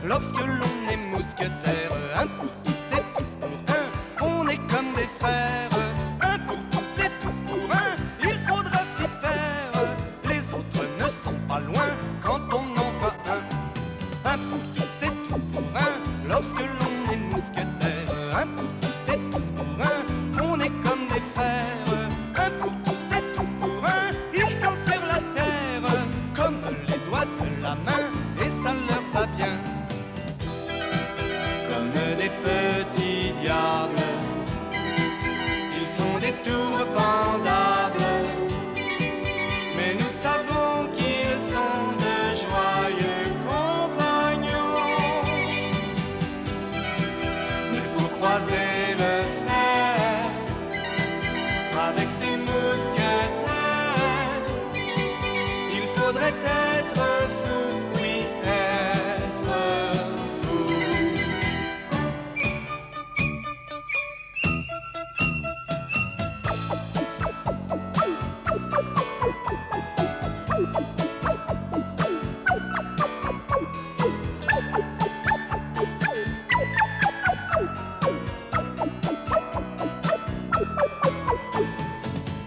lorsque l'on est mousquetaire. Un pour tous et tous pour un, on est comme des frères. Un pour tous et tous pour un, il faudra s'y faire. Les autres ne sont pas loin quand on en voit un. Un pour tous et tous pour un, lorsque l'on est mousquetaire. Un pour tous et tous pour un, on est comme des frères. Un pour tous et tous pour un, ils sont sur la terre, comme les doigts de la main, et ça leur va bien. Comme des petits diables, ils font des tours pendables, mais nous savons qu'ils sont de joyeux compagnons. Mais pour croiser le fer avec ses mousquetaires, il faudrait être fou, oui, être fou.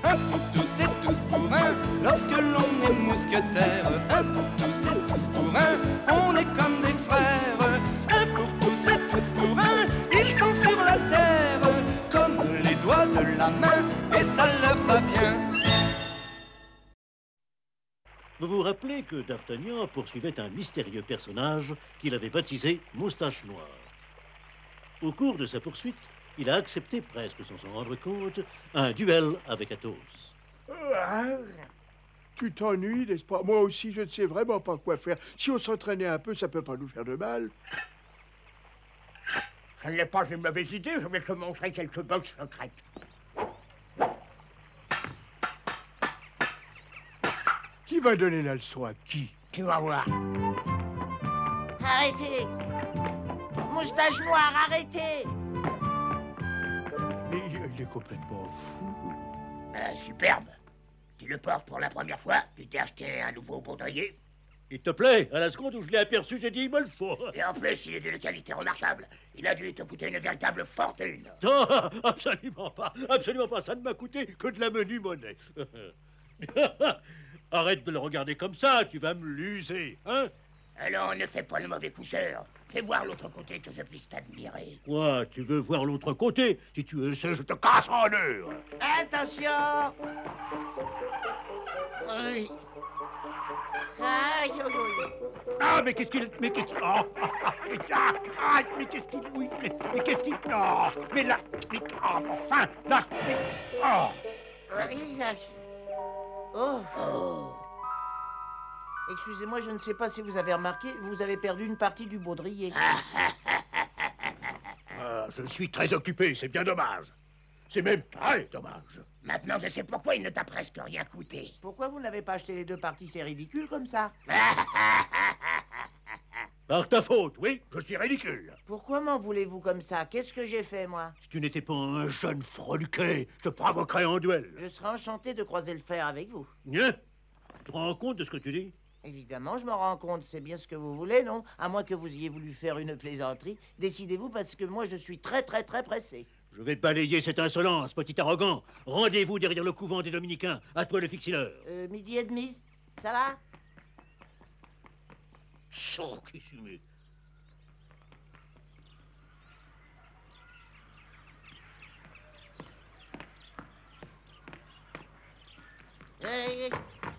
Un pour tous et tous pour un, lorsque l'on est mousquetaire. Un pour tous et tous pour un, on est comme des frères. Un pour tous et tous pour un, ils sont sur la terre, comme les doigts de la main, et ça leur va bien. Vous vous rappelez que D'Artagnan poursuivait un mystérieux personnage qu'il avait baptisé Moustache Noire. Au cours de sa poursuite, il a accepté, presque sans s'en rendre compte, un duel avec Athos. Tu t'ennuies, n'est-ce pas? Moi aussi, je ne sais vraiment pas quoi faire. Si on s'entraînait un peu, ça peut pas nous faire de mal. Ça n'est pas une mauvaise idée, je vais te montrer quelques boxes secrètes. Qui va donner la leçon à qui? Tu vas voir. Arrêtez! Moustache Noire, arrêtez! Mais il est complètement fou. Superbe. Tu le portes pour la première fois, tu t'es acheté un nouveau baudrier. Il te plaît, à la seconde où je l'ai aperçu, j'ai dit, il me le faut. Et en plus, il est d'une qualité remarquable. Il a dû te coûter une véritable fortune. Non, absolument pas, ça ne m'a coûté que de la menue monnaie. Arrête de le regarder comme ça, tu vas me l'user, hein? Alors ne fais pas le mauvais coucheur. Fais voir l'autre côté que je puisse t'admirer. Quoi, tu veux voir l'autre côté? Si tu veux ça, je te casse en deux. Attention! Oui. Aïe, aïe, aïe. Ah, mais qu'est-ce qu'il... Mais qu'est-ce... Oh, mais qu'est-ce qu'il... Oui, mais qu'est-ce qu'il... Non, mais là... Mais, oh, enfin, là... Mais, oh. Aïe, aïe. Oh. Oh. Excusez-moi, je ne sais pas si vous avez remarqué, vous avez perdu une partie du baudrier. Je suis très occupé, c'est bien dommage. C'est même très dommage. Maintenant, je sais pourquoi il ne t'a presque rien coûté. Pourquoi vous n'avez pas acheté les deux parties? C'est ridicule comme ça. Par ta faute, oui, je suis ridicule. Pourquoi m'en voulez-vous comme ça? Qu'est-ce que j'ai fait, moi? Si tu n'étais pas un jeune freluquet, je te provoquerais en duel. Je serais enchanté de croiser le fer avec vous. Hein? Tu te rends compte de ce que tu dis? Évidemment, je me rends compte. C'est bien ce que vous voulez, non? À moins que vous ayez voulu faire une plaisanterie. Décidez-vous, parce que moi, je suis très, très, très pressé. Je vais te balayer cette insolence, petit arrogant. Rendez-vous derrière le couvent des Dominicains. À toi le fixileur. Midi et demi, ça va? Sors, qui fumé.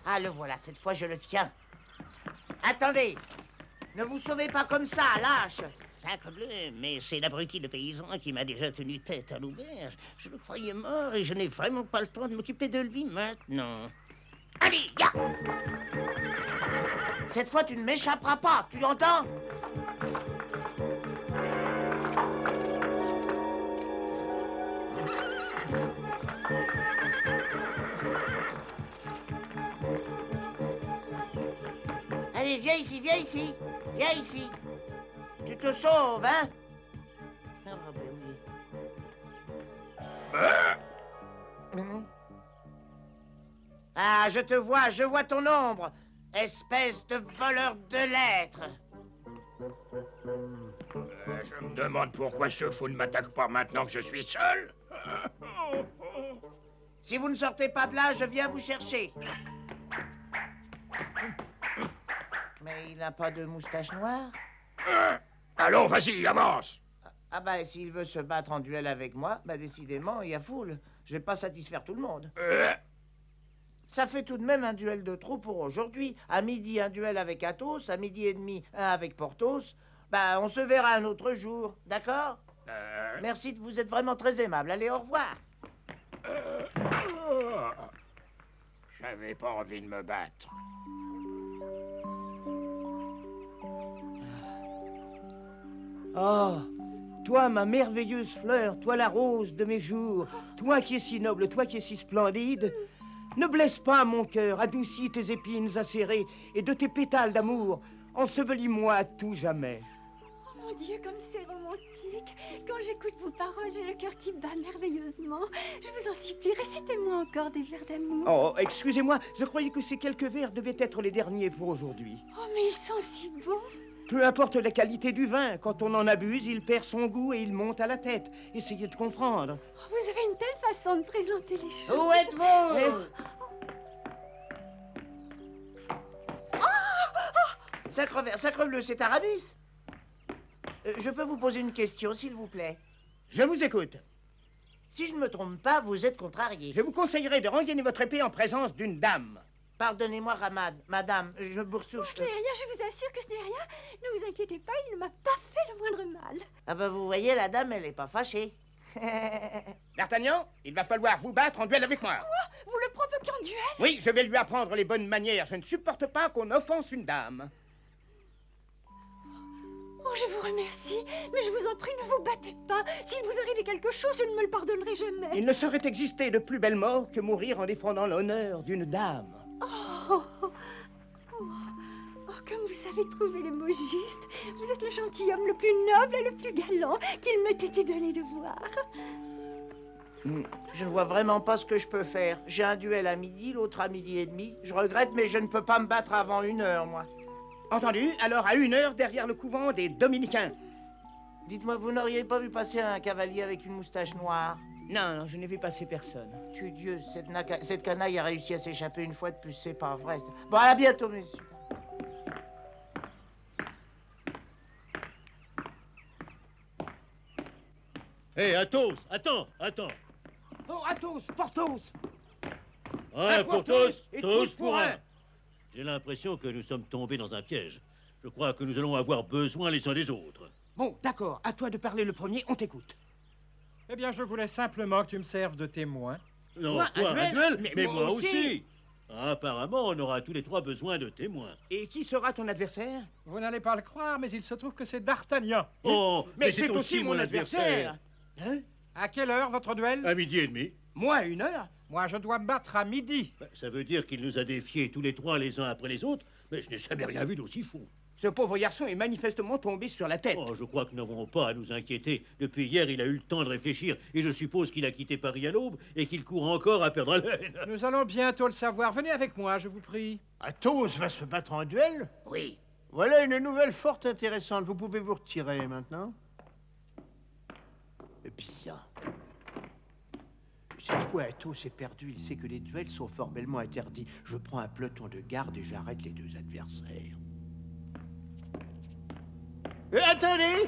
Ah, le voilà, cette fois, je le tiens. Attendez! Ne vous sauvez pas comme ça, lâche! Sacre bleu, mais c'est l'abruti de paysan qui m'a déjà tenu tête à l'auberge. Je le croyais mort et je n'ai vraiment pas le temps de m'occuper de lui maintenant. Allez, ya! Cette fois, tu ne m'échapperas pas, tu entends? Allez, viens ici, viens ici. Viens ici. Tu te sauves, hein? Ah, ben oui. Ah, je vois ton ombre, espèce de voleur de lettres. Je me demande pourquoi ce fou ne m'attaque pas maintenant que je suis seul. Si vous ne sortez pas de là, je viens vous chercher. Mais il n'a pas de moustache noire? Allons, vas-y, avance. Ah bah, s'il veut se battre en duel avec moi, bah décidément, il y a foule. Je vais pas satisfaire tout le monde. Ça fait tout de même un duel de trop pour aujourd'hui. À midi, un duel avec Athos. À midi et demi, un avec Porthos. Bah, on se verra un autre jour, d'accord? Merci, vous êtes vraiment très aimable. Allez, au revoir. J'avais pas envie de me battre. Oh, toi, ma merveilleuse fleur, toi la rose de mes jours, toi qui es si noble, toi qui es si splendide, ne blesse pas mon cœur, adoucis tes épines acérées, et de tes pétales d'amour, ensevelis-moi à tout jamais. Oh mon Dieu, comme c'est romantique. Quand j'écoute vos paroles, j'ai le cœur qui bat merveilleusement. Je vous en supplie, récitez-moi encore des vers d'amour. Oh, excusez-moi, je croyais que ces quelques vers devaient être les derniers pour aujourd'hui. Oh, mais ils sont si beaux. Peu importe la qualité du vin, quand on en abuse, il perd son goût et il monte à la tête. Essayez de comprendre. Oh, vous avez une telle façon de présenter les choses. Où êtes-vous? Sacre-bleu, c'est Aramis. Je peux vous poser une question, s'il vous plaît? Je vous écoute. Si je ne me trompe pas, vous êtes contrarié. Je vous conseillerais de rengainer votre épée en présence d'une dame. Pardonnez-moi, Ramad, madame, je boursoufle. Ce n'est rien, je vous assure que ce n'est rien. Ne vous inquiétez pas, il ne m'a pas fait le moindre mal. Ah bah vous voyez, la dame, elle n'est pas fâchée. D'Artagnan, il va falloir vous battre en duel avec moi. Quoi? Vous le provoquez en duel? Oui, je vais lui apprendre les bonnes manières. Je ne supporte pas qu'on offense une dame. Oh, je vous remercie, mais je vous en prie, ne vous battez pas. S'il vous arrive quelque chose, je ne me le pardonnerai jamais. Il ne saurait exister de plus belle mort que mourir en défendant l'honneur d'une dame. Comme vous savez trouver les mots justes. Vous êtes le gentilhomme le plus noble et le plus galant qu'il m'ait été donné de voir. Je ne vois vraiment pas ce que je peux faire. J'ai un duel à midi, l'autre à midi et demi. Je regrette, mais je ne peux pas me battre avant 1 heure, moi. Entendu? Alors à 1 heure, derrière le couvent des Dominicains. Dites-moi, vous n'auriez pas vu passer un cavalier avec une moustache noire? Non, je n'ai vu passer personne. Tu Dieu, cette canaille a réussi à s'échapper une fois de plus, c'est pas vrai, ça. Bon, à bientôt, messieurs. Hé, Athos, attends. Oh, Athos, Porthos! Un pour tous, et tous pour un. J'ai l'impression que nous sommes tombés dans un piège. Je crois que nous allons avoir besoin les uns des autres. Bon, d'accord, à toi de parler le premier, on t'écoute. Eh bien, je voulais simplement que tu me serves de témoin. Non, Quoi, quoi, un un duel? duel? Mais Mais moi moi aussi. aussi. Apparemment, on aura tous les trois besoin de témoins. Et qui sera ton adversaire? Vous n'allez pas le croire, mais il se trouve que c'est D'Artagnan. Oh, Mais c'est aussi mon adversaire. Hein? À quelle heure votre duel? À 12h30. Moi, à 1 heure? Moi, je dois me battre à midi. Ça veut dire qu'il nous a défiés tous les trois les uns après les autres, mais je n'ai jamais rien vu d'aussi fou. Ce pauvre garçon est manifestement tombé sur la tête. Oh, je crois que nous n'avons pas à nous inquiéter. Depuis hier, il a eu le temps de réfléchir, et je suppose qu'il a quitté Paris à l'aube, et qu'il court encore à perdre haleine. Nous allons bientôt le savoir. Venez avec moi, je vous prie. Athos va se battre en duel? Oui. Voilà une nouvelle fort intéressante. Vous pouvez vous retirer maintenant. Bien. Cette fois, Athos est perdu. Il sait que les duels sont formellement interdits. Je prends un peloton de garde et j'arrête les deux adversaires. Attendez!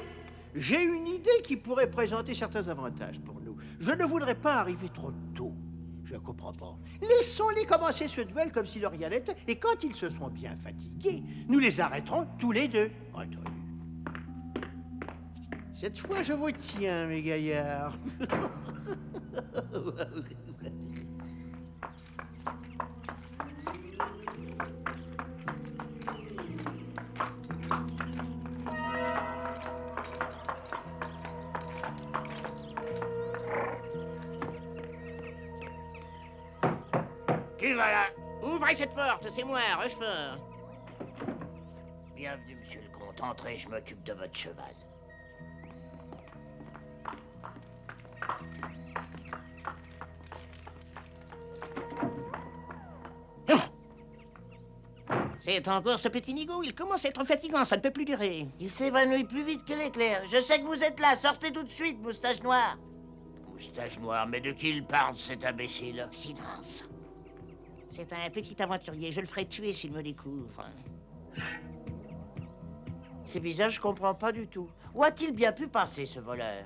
J'ai une idée qui pourrait présenter certains avantages pour nous. Je ne voudrais pas arriver trop tôt. Je ne comprends pas. Laissons-les commencer ce duel comme si de rien n'était, et quand ils se sont bien fatigués, nous les arrêterons tous les deux. Entendu. Cette fois, je vous tiens, mes gaillards. Qui va là? Ouvrez cette porte, c'est moi, Rochefort. Bienvenue, monsieur le comte. Entrez, je m'occupe de votre cheval. C'est encore ce petit nigaud, il commence à être fatigant, ça ne peut plus durer. Il s'évanouit plus vite que l'éclair. Je sais que vous êtes là, sortez tout de suite, moustache noire. Moustache noire, mais de qui il parle, cet imbécile? Silence. C'est un petit aventurier, je le ferai tuer s'il me découvre. C'est bizarre, je comprends pas du tout. Où a-t-il bien pu passer, ce voleur?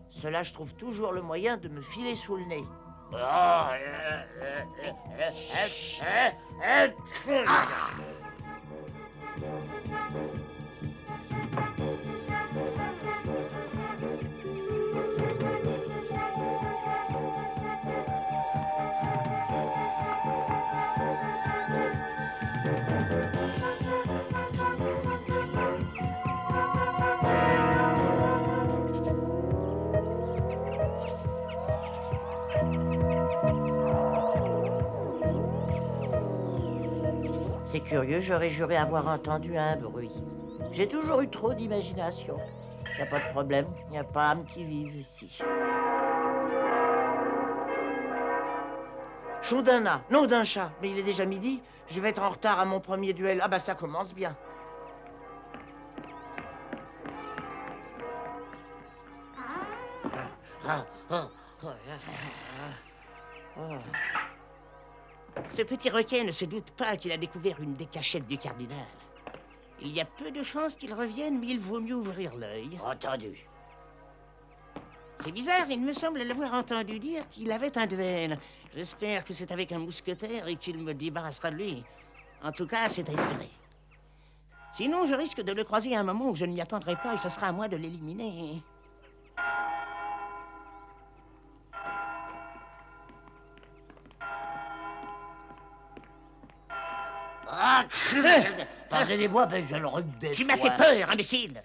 Cela, je trouve toujours le moyen de me filer sous le nez. C'est curieux, j'aurais juré avoir entendu un bruit. J'ai toujours eu trop d'imagination. Y a pas de problème, y a pas âme qui vive ici. Chaud d'un âne, non d'un chat. Mais il est déjà midi, je vais être en retard à mon premier duel. Ah bah ça commence bien. Ce petit requin ne se doute pas qu'il a découvert une des cachettes du cardinal. Il y a peu de chances qu'il revienne, mais il vaut mieux ouvrir l'œil. Entendu. C'est bizarre, il me semble l'avoir entendu dire qu'il avait un duel. J'espère que c'est avec un mousquetaire et qu'il me débarrassera de lui. En tout cas, c'est à espérer. Sinon, je risque de le croiser à un moment où je ne m'y attendrai pas et ce sera à moi de l'éliminer. Ah, pardonnez-moi, ben je le redéfie. Tu m'as fait peur, imbécile!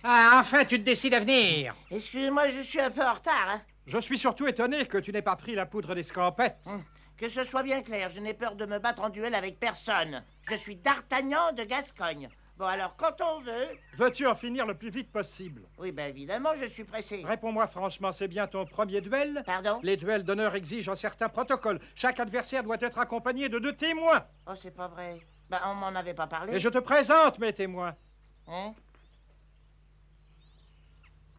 Ah, enfin, tu te décides à venir. Excusez-moi, je suis un peu en retard, hein. Je suis surtout étonné que tu n'aies pas pris la poudre d'escampette. Que ce soit bien clair, je n'ai peur de me battre en duel avec personne. Je suis D'Artagnan de Gascogne. Bon, alors, quand on veut... Veux-tu en finir le plus vite possible? Oui, ben évidemment, je suis pressé. Réponds-moi franchement, c'est bien ton premier duel? Pardon? Les duels d'honneur exigent un certain protocole. Chaque adversaire doit être accompagné de 2 témoins. Oh, c'est pas vrai. Ben, on m'en avait pas parlé. Et je te présente mes témoins. Hein?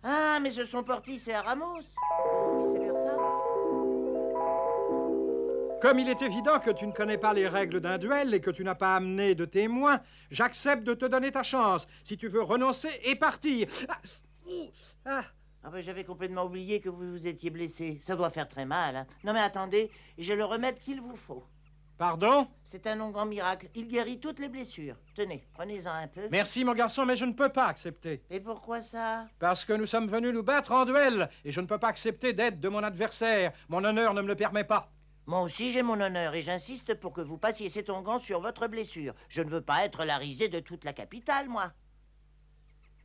Ah, mais ce sont Portis et Aramis. Oh, oui, c'est bien ça. Comme il est évident que tu ne connais pas les règles d'un duel et que tu n'as pas amené de témoins, j'accepte de te donner ta chance. Si tu veux renoncer et partir. Ah, ben, j'avais complètement oublié que vous vous étiez blessé. Ça doit faire très mal, hein. Non, mais attendez, j'ai le remède qu'il vous faut. Pardon? C'est un grand miracle. Il guérit toutes les blessures. Tenez, prenez-en un peu. Merci, mon garçon, mais je ne peux pas accepter. Et pourquoi ça? Parce que nous sommes venus nous battre en duel et je ne peux pas accepter d'aide de mon adversaire. Mon honneur ne me le permet pas. Moi aussi, j'ai mon honneur et j'insiste pour que vous passiez cet onguent sur votre blessure. Je ne veux pas être la risée de toute la capitale, moi.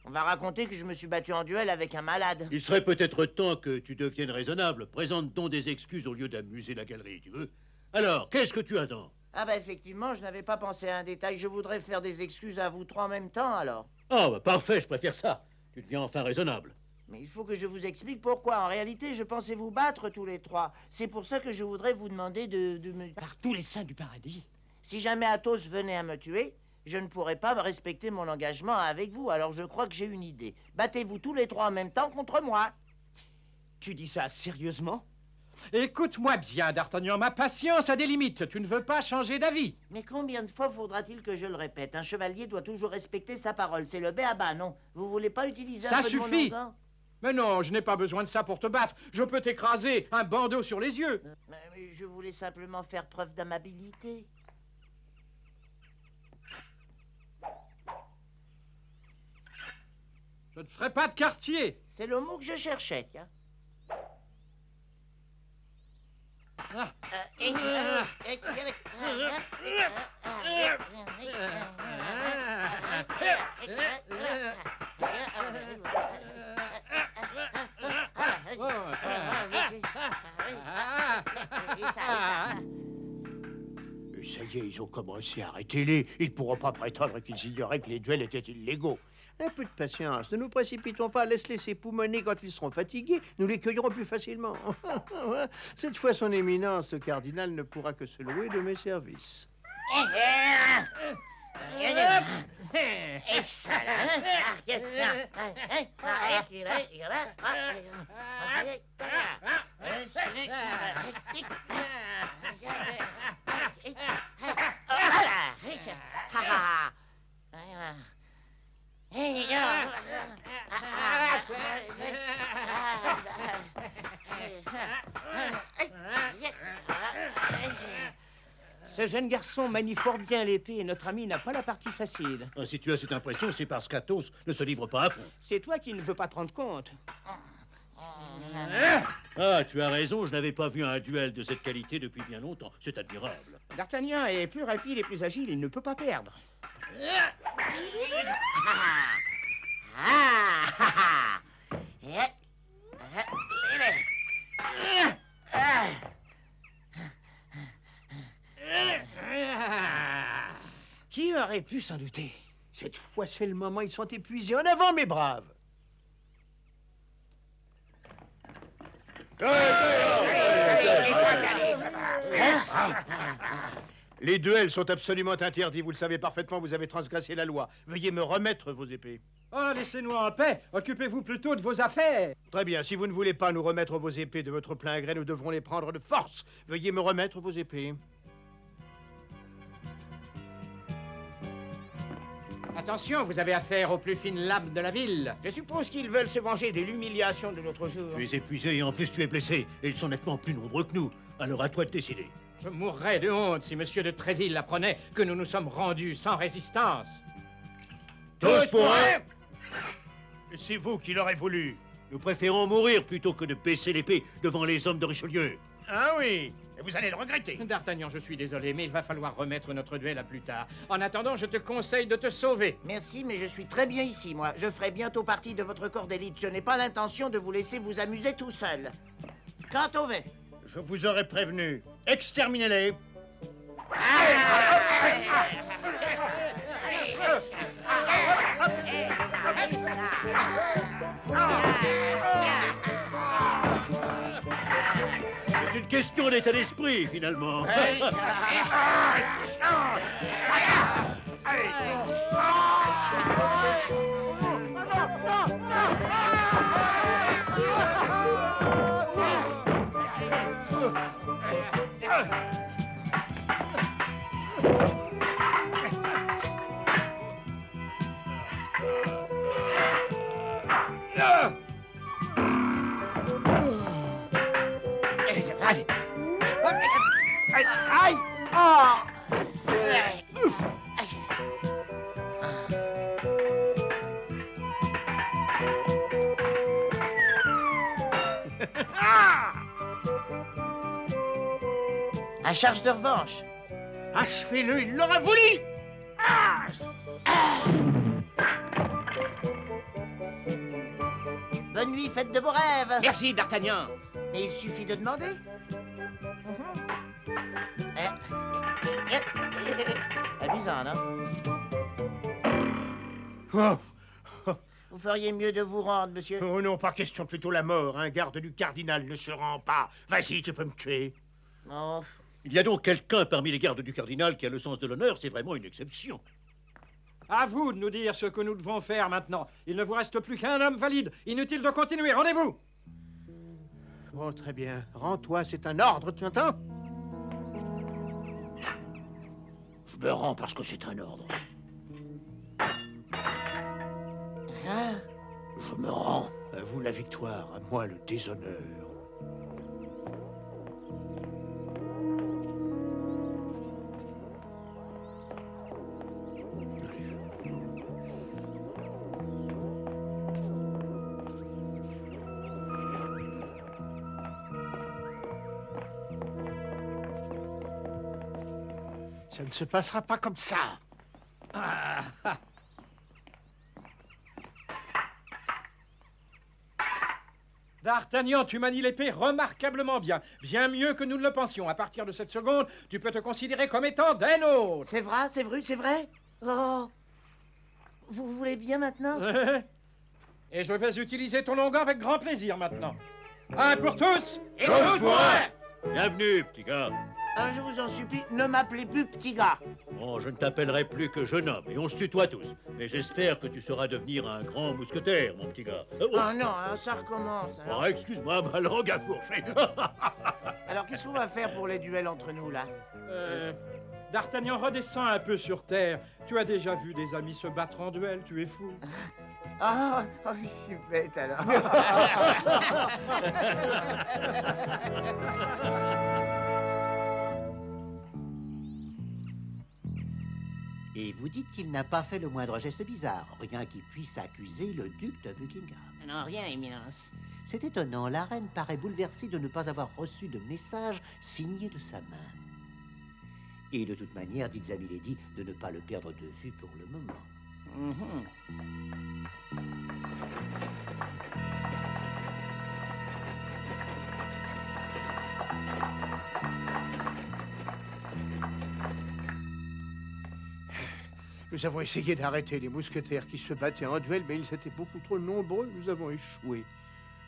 On va raconter que je me suis battu en duel avec un malade. Il serait peut-être temps que tu deviennes raisonnable. Présente donc des excuses au lieu d'amuser la galerie, tu veux? Alors, qu'est-ce que tu attends? Ah bah effectivement, je n'avais pas pensé à un détail. Je voudrais faire des excuses à vous trois en même temps, alors. Ah, bah parfait, je préfère ça. Tu deviens enfin raisonnable. Mais il faut que je vous explique pourquoi. En réalité, je pensais vous battre tous les trois. C'est pour ça que je voudrais vous demander de me... Par tous les saints du paradis. Si jamais Athos venait à me tuer, je ne pourrais pas me respecter mon engagement avec vous. Alors je crois que j'ai une idée. Battez-vous tous les trois en même temps contre moi. Tu dis ça sérieusement? Écoute-moi bien, D'Artagnan, ma patience a des limites. Tu ne veux pas changer d'avis. Mais combien de fois faudra-t-il que je le répète? Un chevalier doit toujours respecter sa parole. C'est le b.a.-ba, non? Vous voulez pas utiliser un Ça peu suffit. de mon onguent? Mais non, je n'ai pas besoin de ça pour te battre. Je peux t'écraser un bandeau sur les yeux. Mais je voulais simplement faire preuve d'amabilité. Je ne ferai pas de quartier. C'est le mot que je cherchais, tiens. Ah. Et ça y est, ils ont commencé. Arrêtez-les. Ils ne pourront pas prétendre qu'ils ignoraient que les duels étaient illégaux. Un peu de patience. Ne nous précipitons pas. Laisse-les s'époumoner quand ils seront fatigués. Nous les cueillerons plus facilement. Cette fois, son éminence, le cardinal, ne pourra que se louer de mes services. Ce jeune garçon manie fort bien l'épée et notre ami n'a pas la partie facile. Ah, si tu as cette impression, c'est parce qu'Athos ne se livre pas à fond. C'est toi qui ne veux pas te rendre compte. Ah, tu as raison, je n'avais pas vu un duel de cette qualité depuis bien longtemps. C'est admirable. D'Artagnan est plus rapide et plus agile, il ne peut pas perdre. Qui aurait pu s'en douter? Cette fois, c'est le moment. Ils sont épuisés. En avant, mes braves. Les duels sont absolument interdits. Vous le savez parfaitement, vous avez transgressé la loi. Veuillez me remettre vos épées. Oh, laissez-nous en paix. Occupez-vous plutôt de vos affaires. Très bien. Si vous ne voulez pas nous remettre vos épées de votre plein gré, nous devrons les prendre de force. Veuillez me remettre vos épées. Attention, vous avez affaire aux plus fines lames de la ville. Je suppose qu'ils veulent se venger de l'humiliation de l'autre jour. Tu es épuisé et en plus tu es blessé. Et ils sont nettement plus nombreux que nous. Alors à toi de décider. Je mourrais de honte si Monsieur de Tréville apprenait que nous nous sommes rendus sans résistance. Tous pour un. C'est vous qui l'aurez voulu. Nous préférons mourir plutôt que de baisser l'épée devant les hommes de Richelieu. Ah oui. Et vous allez le regretter. D'Artagnan, je suis désolé, mais il va falloir remettre notre duel à plus tard. En attendant, je te conseille de te sauver. Merci, mais je suis très bien ici, moi. Je ferai bientôt partie de votre corps d'élite. Je n'ai pas l'intention de vous laisser vous amuser tout seul. Quant au vin. Je vous aurais prévenu. Exterminez-les. C'est une question d'état d'esprit, finalement. Aïe! Ah! À charge de revanche. Achevez-le, il l'aura voulu! Ah! Bonne nuit, faites de beaux rêves. Merci, D'Artagnan. Mais il suffit de demander. Amusant, non? Vous feriez mieux de vous rendre, monsieur. Oh non, pas question, plutôt la mort. Un garde du cardinal ne se rend pas. Vas-y, tu peux me tuer. Oh. Il y a donc quelqu'un parmi les gardes du cardinal qui a le sens de l'honneur, c'est vraiment une exception. À vous de nous dire ce que nous devons faire maintenant. Il ne vous reste plus qu'un homme valide. Inutile de continuer, rendez-vous. Bon, très bien. Rends-toi, c'est un ordre, tu entends? Je me rends parce que c'est un ordre. Hein? Je me rends. À vous la victoire, à moi le déshonneur. Ça ne se passera pas comme ça. Ah. D'Artagnan, tu manies l'épée remarquablement bien. Bien mieux que nous ne le pensions. À partir de cette seconde, tu peux te considérer comme étant des nôtres. C'est vrai, c'est vrai, c'est vrai? Oh! Vous voulez bien maintenant? Et je vais utiliser ton onguent avec grand plaisir maintenant. Un pour tous Et tous pour un. Bienvenue, petit gars. Ah, je vous en supplie, ne m'appelez plus petit gars. Bon, je ne t'appellerai plus que jeune homme, et on se tutoie tous. Mais j'espère que tu sauras devenir un grand mousquetaire, mon petit gars. Ah non, hein, ça recommence. Alors, Excuse-moi, ma langue a fourché. alors qu'est-ce qu'on va faire pour les duels entre nous, là? D'Artagnan, redescends un peu sur terre. Tu as déjà vu des amis se battre en duel, tu es fou. Ah, oh, je suis bête, alors. Et vous dites qu'il n'a pas fait le moindre geste bizarre, rien qui puisse accuser le duc de Buckingham. Non, rien, Éminence. C'est étonnant, la reine paraît bouleversée de ne pas avoir reçu de message signé de sa main. Et de toute manière, dites à Milady de ne pas le perdre de vue pour le moment. Nous avons essayé d'arrêter les mousquetaires qui se battaient en duel, mais ils étaient beaucoup trop nombreux. Nous avons échoué.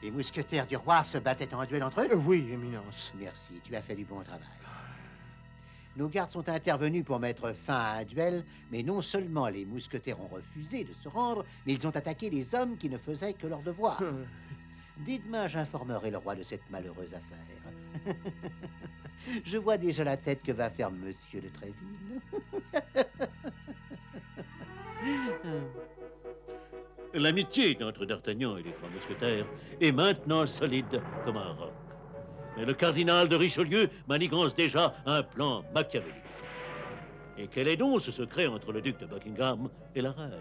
Les mousquetaires du roi se battaient en duel entre eux? Oui, Éminence. Merci, tu as fait du bon travail. Nos gardes sont intervenus pour mettre fin à un duel, mais non seulement les mousquetaires ont refusé de se rendre, mais ils ont attaqué les hommes qui ne faisaient que leur devoir. Dès demain, j'informerai le roi de cette malheureuse affaire. Je vois déjà la tête que va faire Monsieur de Tréville. L'amitié entre D'Artagnan et les trois mousquetaires est maintenant solide comme un roc. Mais le cardinal de Richelieu manigance déjà un plan machiavélique. Et quel est donc ce secret entre le duc de Buckingham et la reine?